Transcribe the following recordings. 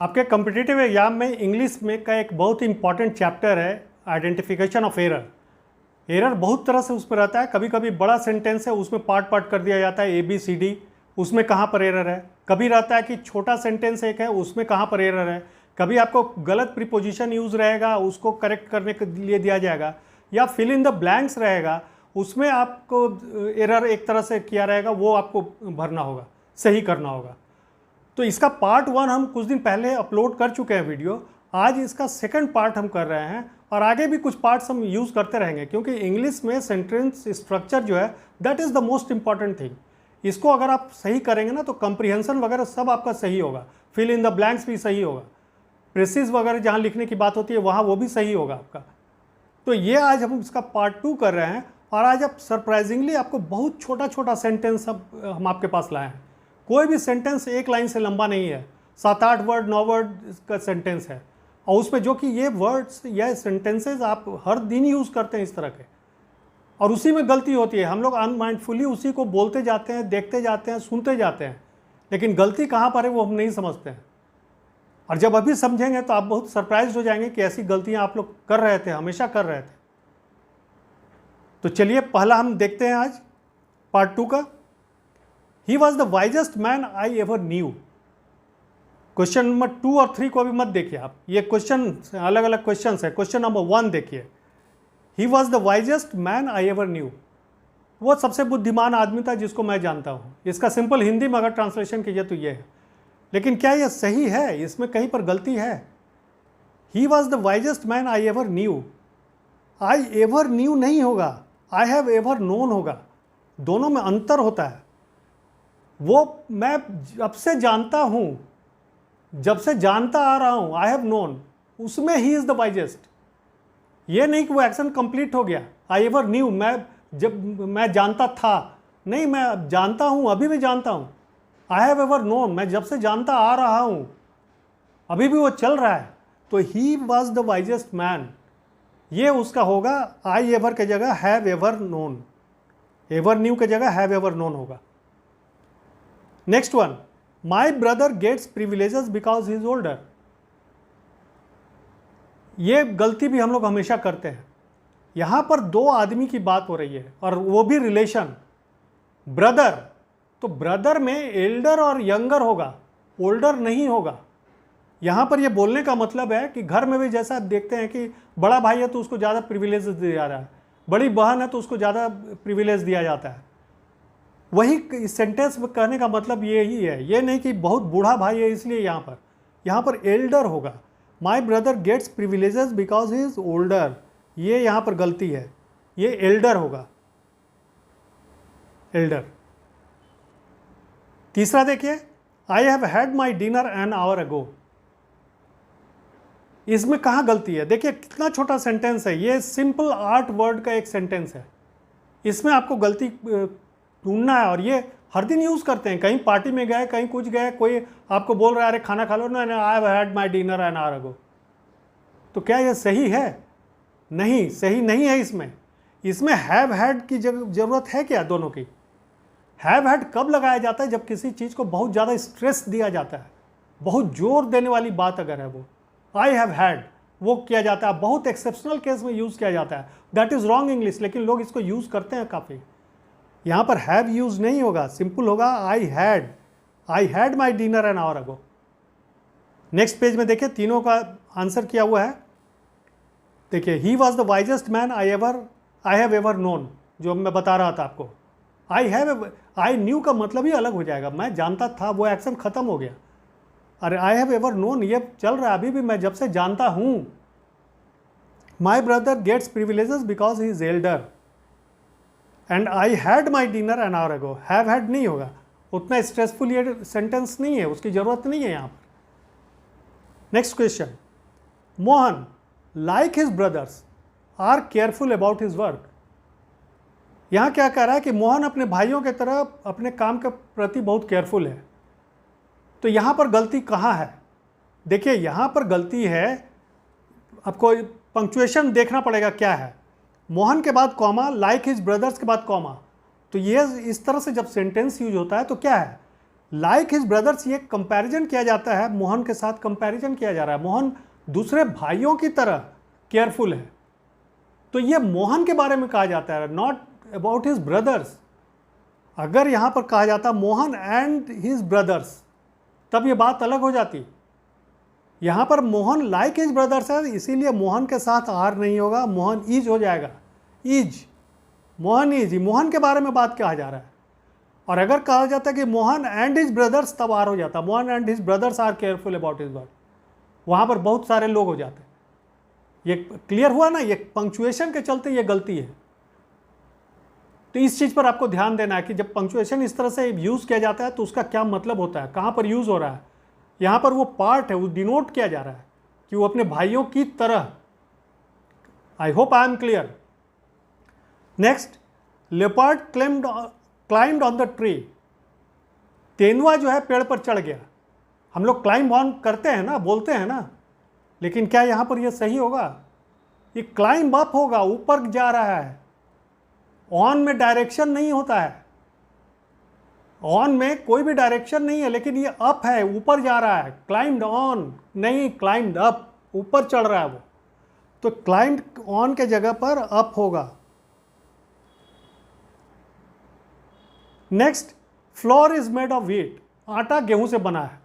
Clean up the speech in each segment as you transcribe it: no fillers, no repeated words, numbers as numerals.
आपके competitive exam में English में का एक बहुत इंपॉर्टेंट चैप्टर है आइडेंटिफिकेशन ऑफ एरर। एरर बहुत तरह से उसमें रहता है। कभी कभी बड़ा सेंटेंस है उसमें पार्ट पार्ट कर दिया जाता है ABCD, उसमें कहाँ पर एरर है। कभी रहता है कि छोटा सेंटेंस एक है उसमें कहाँ पर एरर है। कभी आपको गलत प्रीपोजिशन यूज़ रहेगा उसको करेक्ट करने के लिए दिया जाएगा, या फिल इन द ब्लैंक्स रहेगा उसमें आपको एरर एक तरह से किया रहेगा, वो आपको भरना होगा, सही करना होगा। तो इसका पार्ट 1 हम कुछ दिन पहले अपलोड कर चुके हैं वीडियो। आज इसका सेकंड पार्ट हम कर रहे हैं और आगे भी कुछ पार्ट्स हम यूज़ करते रहेंगे, क्योंकि इंग्लिश में सेंटेंस स्ट्रक्चर जो है that is the most important thing. इसको अगर आप सही करेंगे ना तो कंप्रीहेंशन वगैरह सब आपका सही होगा, फिल इन द ब्लैंक्स भी सही होगा, प्रेसिस वगैरह जहाँ लिखने की बात होती है वहाँ वो भी सही होगा आपका। तो ये आज हम इसका पार्ट 2 कर रहे हैं और आज आप सरप्राइजिंगली आपको बहुत छोटा छोटा सेंटेंस हम आपके पास लाए हैं। कोई भी सेंटेंस एक लाइन से लंबा नहीं है, 7-8 वर्ड 9 वर्ड का सेंटेंस है, और उसमें जो कि ये वर्ड्स या सेंटेंसेस आप हर दिन यूज़ करते हैं इस तरह के, और उसी में गलती होती है। हम लोग अनमाइंडफुली उसी को बोलते जाते हैं, देखते जाते हैं, सुनते जाते हैं, लेकिन गलती कहाँ पर है वो हम नहीं समझते हैं। और जब अभी समझेंगे तो आप बहुत सरप्राइज हो जाएंगे कि ऐसी गलतियाँ आप लोग कर रहे थे, हमेशा कर रहे थे। तो चलिए पहला हम देखते हैं आज पार्ट 2 का। He was the wisest man I ever knew। Question number 2 और 3 को अभी मत देखिए आप, ये क्वेश्चन अलग अलग क्वेश्चन है। क्वेश्चन नंबर 1 देखिए, He was the wisest man I ever knew। वो सबसे बुद्धिमान आदमी था जिसको मैं जानता हूँ। इसका सिंपल हिंदी में अगर ट्रांसलेशन कीजिए तो ये है, लेकिन क्या ये सही है? इसमें कहीं पर गलती है। He was the wisest man I ever knew। I ever knew नहीं होगा, I have ever known होगा। दोनों में अंतर होता है। वो मैं जब से जानता हूँ, जब से जानता आ रहा हूँ, आई हैव नोन, उसमें ही इज़ द वाइजेस्ट। ये नहीं कि वो एक्शन कंप्लीट हो गया। आई एवर न्यू, मैं जानता था, नहीं, मैं जानता हूँ, अभी भी जानता हूँ। आई हैव एवर नोन, मैं जब से जानता आ रहा हूँ, अभी भी वो चल रहा है। तो he was the wisest man, ये उसका होगा। आई एवर के जगह have ever known, ever new के जगह हैव एवर नोन होगा। Next one, my brother gets privileges because he is older. ये गलती भी हम लोग हमेशा करते हैं। यहाँ पर 2 आदमी की बात हो रही है और वो भी रिलेशन, ब्रदर। तो ब्रदर में एल्डर और यंगर होगा, ओल्डर नहीं होगा। यहाँ पर ये बोलने का मतलब है कि घर में भी जैसा देखते हैं कि बड़ा भाई है तो उसको ज़्यादा प्रिविलेज दिया जा रहा है, बड़ी बहन है तो उसको ज़्यादा प्रिविलेज दिया जाता है। वही सेंटेंस में कहने का मतलब ये ही है। ये नहीं कि बहुत बूढ़ा भाई है इसलिए यहाँ पर एल्डर होगा। My brother gets privileges because he is older, ये यहाँ पर गलती है, ये एल्डर होगा, एल्डर। तीसरा देखिए, I have had my dinner an hour अगो। इसमें कहाँ गलती है? देखिए कितना छोटा सेंटेंस है, ये सिंपल 8 वर्ड का एक सेंटेंस है। इसमें आपको गलती ढूंढना है, और ये हर दिन यूज़ करते हैं। कहीं पार्टी में गए, कहीं कुछ गए, कोई आपको बोल रहा है अरे खाना खा लो ना, I have had my dinner an hour अगो। तो क्या ये सही है? नहीं, सही नहीं है। इसमें हैव हैड की ज़रूरत है क्या? दोनों की। हैव हैड कब लगाया जाता है? जब किसी चीज़ को बहुत ज़्यादा स्ट्रेस दिया जाता है, बहुत जोर देने वाली बात अगर है वो आई हैव हैड, वो किया जाता है। बहुत एक्सेप्शनल केस में यूज़ किया जाता है। दैट इज़ रॉन्ग इंग्लिश, लेकिन लोग इसको यूज़ करते हैं काफ़ी। यहाँ पर हैव यूज नहीं होगा, सिंपल होगा आई had my dinner an hour ago. Next page में देखिए तीनों का आंसर किया हुआ है। देखिए, ही was the wisest man I have ever known, जो मैं बता रहा था आपको। आई न्यू का मतलब ही अलग हो जाएगा, मैं जानता था, वो एक्शन खत्म हो गया। अरे आई हैव एवर नोन ये चल रहा है अभी भी, मैं जब से जानता हूँ। My brother gets privileges because he is elder and I had my dinner an hour ago. Have had नहीं होगा, उतना स्ट्रेसफुल ये सेंटेंस नहीं है, उसकी ज़रूरत नहीं है यहाँ पर। Next question, Mohan like his brothers are careful about his work. यहाँ क्या कह रहा है कि मोहन अपने भाइयों की तरह अपने काम के प्रति बहुत केयरफुल है। तो यहाँ पर गलती कहाँ है? देखिए यहाँ पर गलती है, आपको पंक्चुएशन देखना पड़ेगा क्या है। मोहन के बाद कॉमा, लाइक हिज ब्रदर्स के बाद कॉमा। तो ये इस तरह से जब सेंटेंस यूज होता है तो क्या है? लाइक हिज ब्रदर्स, ये कंपैरिजन किया जाता है, मोहन के साथ कंपैरिजन किया जा रहा है। मोहन दूसरे भाइयों की तरह केयरफुल है, तो ये मोहन के बारे में कहा जाता है, नॉट अबाउट हिज ब्रदर्स। अगर यहां पर कहा जाता मोहन एंड हिज ब्रदर्स, तब ये बात अलग हो जाती। यहां पर मोहन लाइक हिज ब्रदर्स है, इसीलिए मोहन के साथ आर नहीं होगा, मोहन इज हो जाएगा। इज, मोहन इज, मोहन के बारे में बात कहा जा रहा है। और अगर कहा जाता कि मोहन एंड हिज ब्रदर्स, तब आर हो जाता, Mohan and his brothers are careful about his work. वहां पर बहुत सारे लोग हो जाते। ये क्लियर हुआ ना, ये पंक्चुएशन के चलते ये गलती है। तो इस चीज पर आपको ध्यान देना है कि जब पंक्चुएशन इस तरह से यूज किया जाता है तो उसका क्या मतलब होता है, कहां पर यूज हो रहा है। यहां पर वो पार्ट है, वो डिनोट किया जा रहा है कि वो अपने भाइयों की तरह। I hope I am clear. Next, leopard climbed on the tree. तेंदुआ जो है पेड़ पर चढ़ गया। हम लोग क्लाइंब ऑन करते हैं ना, बोलते हैं ना, लेकिन क्या यहां पर यह सही होगा? ये क्लाइंब अप होगा, ऊपर जा रहा है। ऑन में डायरेक्शन नहीं होता है, ऑन में कोई भी डायरेक्शन नहीं है, लेकिन ये अप है, ऊपर जा रहा है। क्लाइंब्ड ऑन नहीं, क्लाइंब्ड अप, ऊपर चढ़ रहा है वो। तो क्लाइंब्ड ऑन के जगह पर अप होगा। Next, floor is made of wheat. आटा गेहूं से बना है।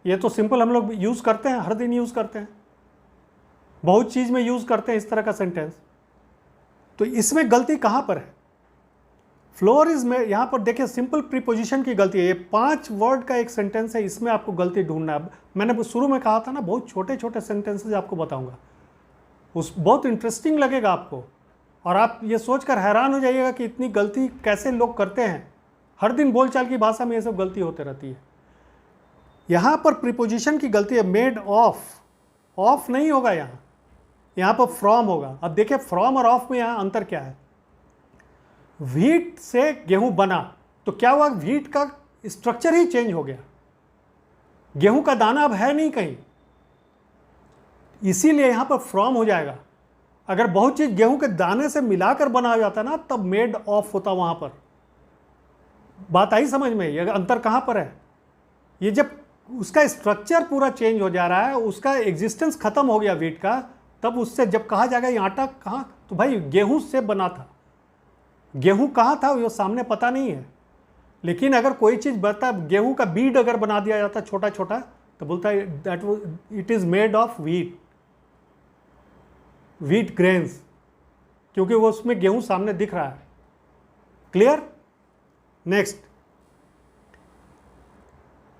ये तो सिंपल हम लोग यूज करते हैं, हर दिन यूज करते हैं, बहुत चीज में यूज करते हैं इस तरह का सेंटेंस। तो इसमें गलती कहां पर है? फ्लोर इज मेड, यहां पर देखिए सिंपल प्रीपोजिशन की गलती है। ये 5 वर्ड का एक सेंटेंस है, इसमें आपको गलती ढूंढना है। मैंने शुरू में कहा था ना, बहुत छोटे छोटे सेंटेंसेज आपको बताऊंगा, बहुत इंटरेस्टिंग लगेगा आपको, और आप ये सोचकर हैरान हो जाइएगा कि इतनी गलती कैसे लोग करते हैं। हर दिन बोलचाल की भाषा में ये सब गलती होती रहती है। यहां पर प्रीपोजिशन की गलती है, मेड ऑफ। ऑफ नहीं होगा यहां पर फ्रॉम होगा। अब देखिए फ्रॉम और ऑफ में यहां अंतर क्या है। व्हीट से गेहूं बना, तो क्या हुआ, व्हीट का स्ट्रक्चर ही चेंज हो गया, गेहूं का दाना अब है नहीं कहीं, इसीलिए यहां पर फ्रॉम हो जाएगा। अगर बहुत चीज गेहूं के दाने से मिलाकर बनाया जाता ना, तब मेड ऑफ होता वहां पर। बात आई समझ में? ये अंतर कहां पर है? ये जब उसका स्ट्रक्चर पूरा चेंज हो जा रहा है, उसका एग्जिस्टेंस खत्म हो गया व्हीट का, तब उससे जब कहा जाएगा ये आटा कहां, तो भाई गेहूं से बना था, गेहूं कहां था वो सामने पता नहीं है। लेकिन अगर कोई चीज बता, गेहूं का बीड अगर बना दिया जाता छोटा छोटा, तो बोलता है that it is made of wheat, wheat grains, क्योंकि वो उसमें गेहूं सामने दिख रहा है। क्लियर? नेक्स्ट,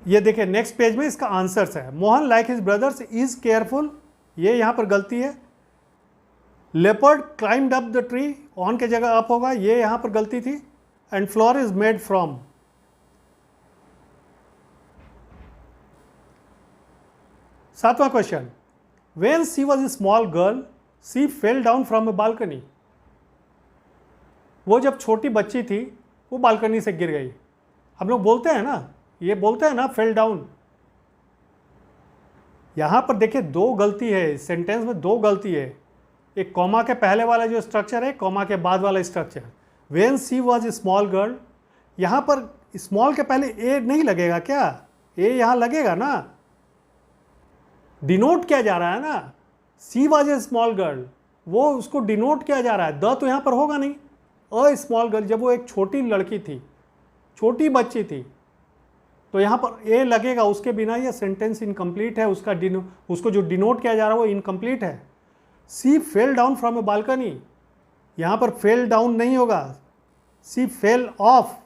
ये देखिए नेक्स्ट पेज में इसका आंसर्स है। Mohan like his brothers is careful, ये यहां पर गलती है। Leopard climbed up the tree, on के जगह अप होगा, ये यहां पर गलती थी। And flour is made from. सातवां question, when she was a small girl she fell down from a balcony. वो जब छोटी बच्ची थी वो बालकनी से गिर गई। हम लोग बोलते हैं ना, ये बोलते हैं ना फेल डाउन। यहां पर देखिए दो गलती है, सेंटेंस में दो गलती है। एक कॉमा के पहले वाला जो स्ट्रक्चर है, कॉमा के बाद वाला structure. When she was a small girl, यहां पर स्मॉल के पहले ए नहीं लगेगा क्या? ए यहां लगेगा ना, डिनोट किया जा रहा है ना। She was a small girl, वो उसको डिनोट किया जा रहा है, द तो यहां पर होगा नहीं। अ स्मॉल गर्ल, जब वो एक छोटी लड़की थी, छोटी बच्ची थी, तो यहां पर ए लगेगा, उसके बिना ये सेंटेंस इनकम्प्लीट है। उसको जो डिनोट किया जा रहा है वो इनकम्प्लीट है। She fell down from a balcony, यहां पर फेल डाउन नहीं होगा, she fell off,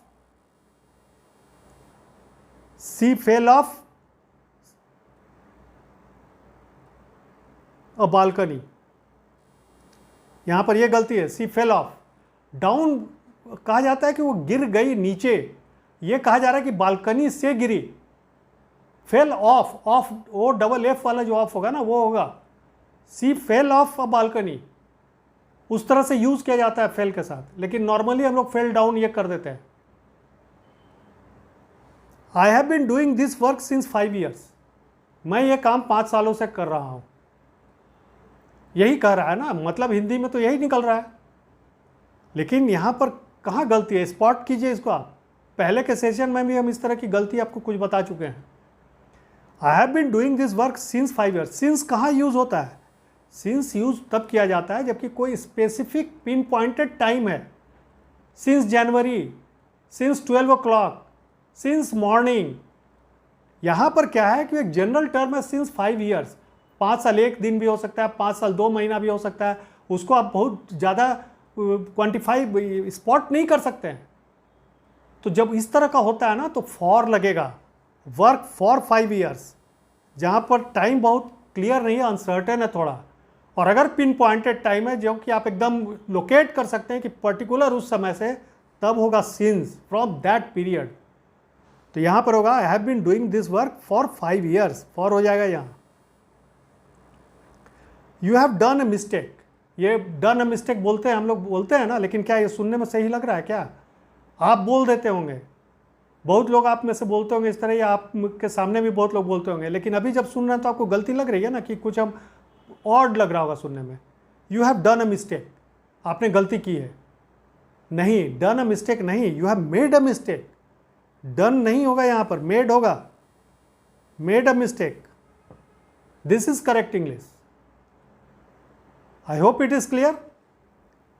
she fell off a balcony, यहां पर यह गलती है, सी फेल ऑफ। डाउन कहा जाता है कि वो गिर गई नीचे, ये कहा जा रहा है कि बालकनी से गिरी। फेल ऑफ, ऑफ वो डबल एफ वाला जो ऑफ होगा ना वो होगा, she fell off a balcony, उस तरह से यूज किया जाता है फेल के साथ। लेकिन नॉर्मली हम लोग फेल डाउन ये कर देते हैं। I have been doing this work since 5 years, मैं ये काम 5 सालों से कर रहा हूं। यही कह रहा है ना, मतलब हिंदी में तो यही निकल रहा है। लेकिन यहां पर कहां गलती है, स्पॉट कीजिए इसको आप। पहले के सेशन में भी हम इस तरह की गलती आपको कुछ बता चुके हैं। I have been doing this work since 5 years. Since कहाँ यूज़ होता है? सिंस यूज़ तब किया जाता है जबकि कोई स्पेसिफिक पिन पॉइंटेड टाइम है। Since January, since 12 o'clock, since morning. यहाँ पर क्या है कि एक जनरल टर्म है सिंस 5 ईयर्स। 5 साल 1 दिन भी हो सकता है, 5 साल 2 महीना भी हो सकता है। उसको आप बहुत ज़्यादा क्वांटिफाई स्पॉट नहीं कर सकते हैं। तो जब इस तरह का होता है ना तो फॉर लगेगा, वर्क फॉर 5 ईयर्स, जहाँ पर टाइम बहुत क्लियर नहीं है, अनसर्टेन है थोड़ा। और अगर पिन पॉइंटेड टाइम है जो कि आप एकदम लोकेट कर सकते हैं कि पर्टिकुलर उस समय से, तब होगा सिंस, फ्रॉम दैट पीरियड। तो यहाँ पर होगा I have been doing this work for 5 years, for हो जाएगा यहाँ। You have done a mistake. ये डन अ मिस्टेक बोलते हैं, हम लोग बोलते हैं ना, लेकिन क्या ये सुनने में सही लग रहा है क्या? आप बोल देते होंगे, बहुत लोग आप में से बोलते होंगे इस तरह, या आप के सामने भी बहुत लोग बोलते होंगे, लेकिन अभी जब सुन रहे हैं तो आपको गलती लग रही है ना, कि कुछ हम ऑड लग रहा होगा सुनने में। You have done a mistake, आपने गलती की है। नहीं, डन अ मिस्टेक नहीं, you have made a mistake. Done नहीं होगा यहाँ पर, मेड होगा। Made a mistake, this is correct English. I hope it is clear.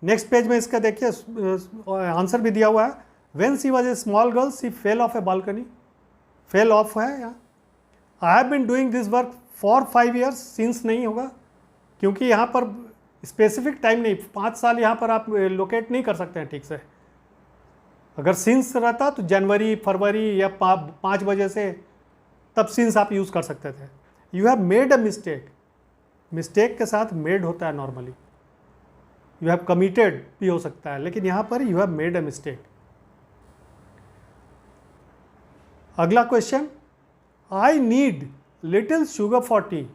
Next page में इसका देखिए आंसर भी दिया हुआ है। When she was a small girl, she fell off a balcony. Fell off है यहाँ। I have been doing this work for 5 years. Since नहीं होगा, क्योंकि यहाँ पर स्पेसिफिक टाइम नहीं, 5 साल यहाँ पर आप लोकेट नहीं कर सकते हैं ठीक से। अगर सिंस रहता तो जनवरी, फरवरी या 5 बजे से, तब सिंस आप यूज़ कर सकते थे। You have made a mistake, mistake के साथ मेड होता है नॉर्मली। यू हैव कमिटेड भी हो सकता है, लेकिन यहाँ पर you have made a mistake. अगला question, I need little sugar for tea.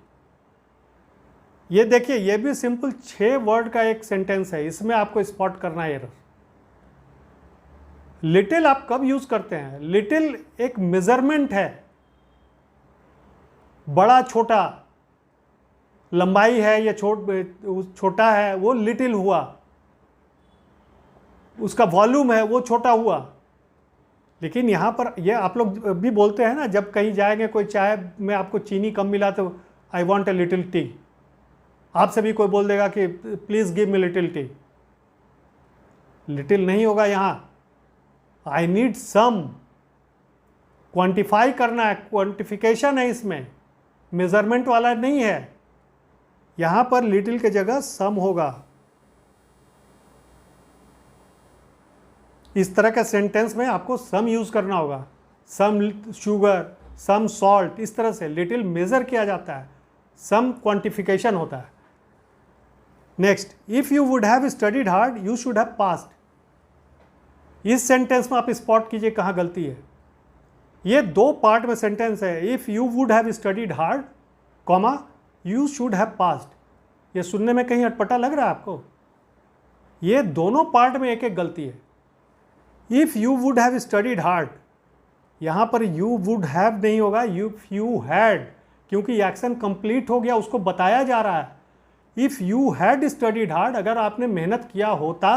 ये देखिए, ये भी सिंपल 6 वर्ड का एक सेंटेंस है, इसमें आपको स्पॉट करना है एरर। लिटिल आप कब यूज करते हैं? लिटिल एक मेजरमेंट है, बड़ा छोटा, लंबाई है या छोटा है, वो लिटिल हुआ। उसका वॉल्यूम है, वो छोटा हुआ। लेकिन यहाँ पर ये आप लोग भी बोलते हैं ना, जब कहीं जाएंगे, कोई चाय में आपको चीनी कम मिला तो I want a little T. आपसे भी कोई बोल देगा कि please give me little T. Little नहीं होगा यहाँ, आई नीड सम। क्वांटिफाई करना है, क्वांटिफिकेशन है इसमें, मेजरमेंट वाला नहीं है। यहाँ पर लिटिल के जगह सम होगा। इस तरह का सेंटेंस में आपको सम यूज करना होगा। सम शुगर, सम सॉल्ट, इस तरह से लिटिल मेजर किया जाता है, सम क्वांटिफिकेशन होता है। Next, if you would have studied hard you should have passed. इस सेंटेंस में आप स्पॉट कीजिए कहाँ गलती है। ये 2 पार्ट में सेंटेंस है। If you would have studied hard, comma, you should have passed. ये सुनने में कहीं अटपटा लग रहा है आपको? ये दोनों पार्ट में एक एक गलती है। If you would have studied hard, यहाँ पर यू वुड हैव नहीं होगा, यू हैड, क्योंकि एक्शन कंप्लीट हो गया, उसको बताया जा रहा है। If you had studied hard, अगर आपने मेहनत किया होता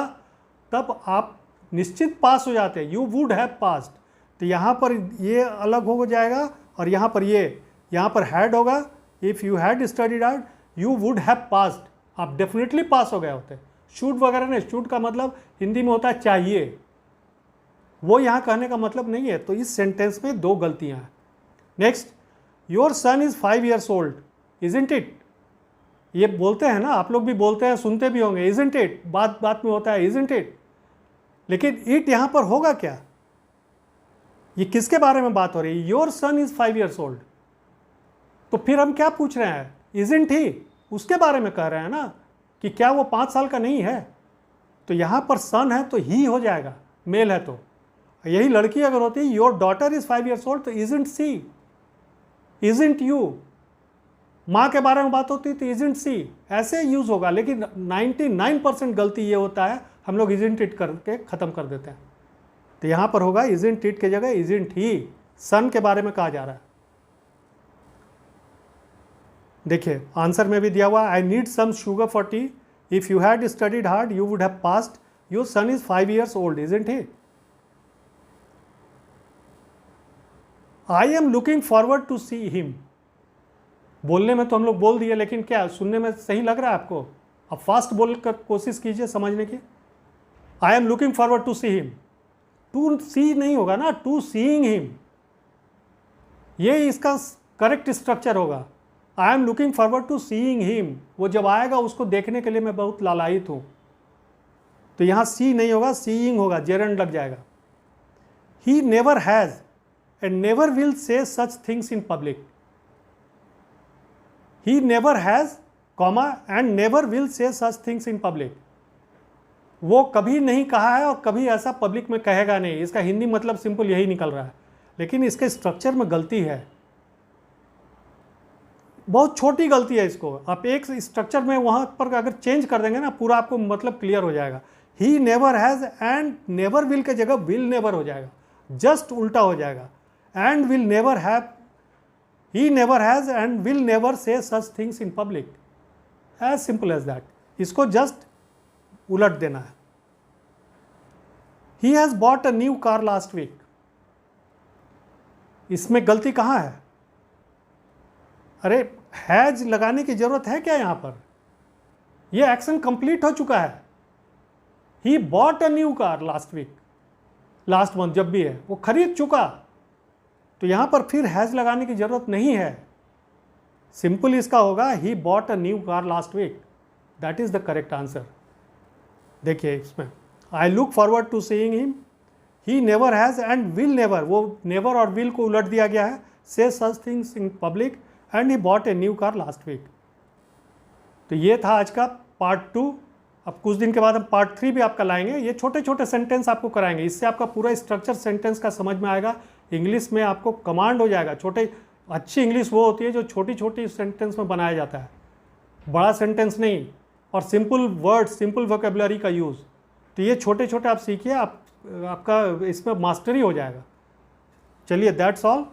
तब आप निश्चित पास हो जाते, यू वुड हैव पास्ड। तो यहाँ पर ये अलग हो जाएगा और यहाँ पर यहाँ पर हैड होगा। If you had studied hard you would have passed, आप डेफिनेटली पास हो गए होते। शुड वगैरह नहीं, शुड का मतलब हिंदी में होता है चाहिए, वो यहाँ कहने का मतलब नहीं है। तो इस सेंटेंस में 2 गलतियाँ हैं। Next, your son is 5 years old, isn't it. ये बोलते हैं ना, आप लोग भी बोलते हैं, सुनते भी होंगे, इजंट इट, बात बात में होता है इजंट इट। लेकिन इट यहाँ पर होगा क्या? ये किसके बारे में बात हो रही है? Your son is 5 years old। तो फिर हम क्या पूछ रहे हैं? इजंट ही, उसके बारे में कह रहे हैं ना, कि क्या वो 5 साल का नहीं है? तो यहाँ पर सन है तो ही हो जाएगा, मेल है तो। यही लड़की अगर होती, your daughter is 5 years old, तो इजंट सी, इजंट यू। माँ के बारे में बात होती तो इजंट सी, ऐसे यूज होगा। लेकिन 99% गलती ये होता है, हम लोग इजंट इट करके ख़त्म कर देते हैं। तो यहाँ पर होगा इजंट इट के जगह इजंट ही, सन के बारे में कहा जा रहा है। देखिए आंसर में भी दिया हुआ, I need some sugar for tea, if you had studied hard you would have passed, your son is 5 years old, isn't he. I am looking forward to see him. बोलने में तो हम लोग बोल दिए, लेकिन क्या सुनने में सही लग रहा है आपको? अब फास्ट बोल कर कोशिश कीजिए समझने की। I am looking forward to see him, to see नहीं होगा ना, टू सीइंग हिम, ये इसका करेक्ट स्ट्रक्चर होगा। I am looking forward to seeing him, वो जब आएगा उसको देखने के लिए मैं बहुत लालायित हूँ। तो यहाँ सी नहीं होगा, सीइंग होगा, जेरंड लग जाएगा। ही never has and never will say such things in public. He never has comma and never will say such things in public. वो कभी नहीं कहा है और कभी ऐसा पब्लिक में कहेगा नहीं। इसका हिंदी मतलब सिंपल यही निकल रहा है, लेकिन इसके स्ट्रक्चर में गलती है, बहुत छोटी गलती है। इसको आप एक स्ट्रक्चर में वहाँ पर अगर चेंज कर देंगे ना, पूरा आपको मतलब क्लियर हो जाएगा। ही never has and never will के जगह विल नेवर हो जाएगा, जस्ट उल्टा हो जाएगा। And will never have, he never has and will never say such things in public, as simple as that. इसको जस्ट उलट देना है। He has bought a new car last week, इसमें गलती कहाँ है? अरे हैज लगाने की जरूरत है क्या यहाँ पर? ये एक्शन कंप्लीट हो चुका है। He bought a new car last week, last month जब भी है वो खरीद चुका, तो यहाँ पर फिर हैज लगाने की जरूरत नहीं है। सिंपल इसका होगा he bought a new car last week, that is the correct answer. देखिए इसमें I look forward to seeing him, he never has and will never, वो नेवर और विल को उलट दिया गया है, say such things in public and he bought a new car last week. तो ये था आज का पार्ट 2। अब कुछ दिन के बाद हम पार्ट 3 भी आपका लाएंगे। ये छोटे छोटे सेंटेंस आपको कराएंगे, इससे आपका पूरा स्ट्रक्चर सेंटेंस का समझ में आएगा। इंग्लिश में आपको कमांड हो जाएगा। छोटे अच्छी इंग्लिश वो होती है जो छोटी छोटी सेंटेंस में बनाया जाता है, बड़ा सेंटेंस नहीं, और सिंपल वर्ड्स, सिंपल वोकेबलरी का यूज़। तो ये छोटे छोटे आप सीखिए, आपका इसमें मास्टरी हो जाएगा। चलिए, दैट्स ऑल।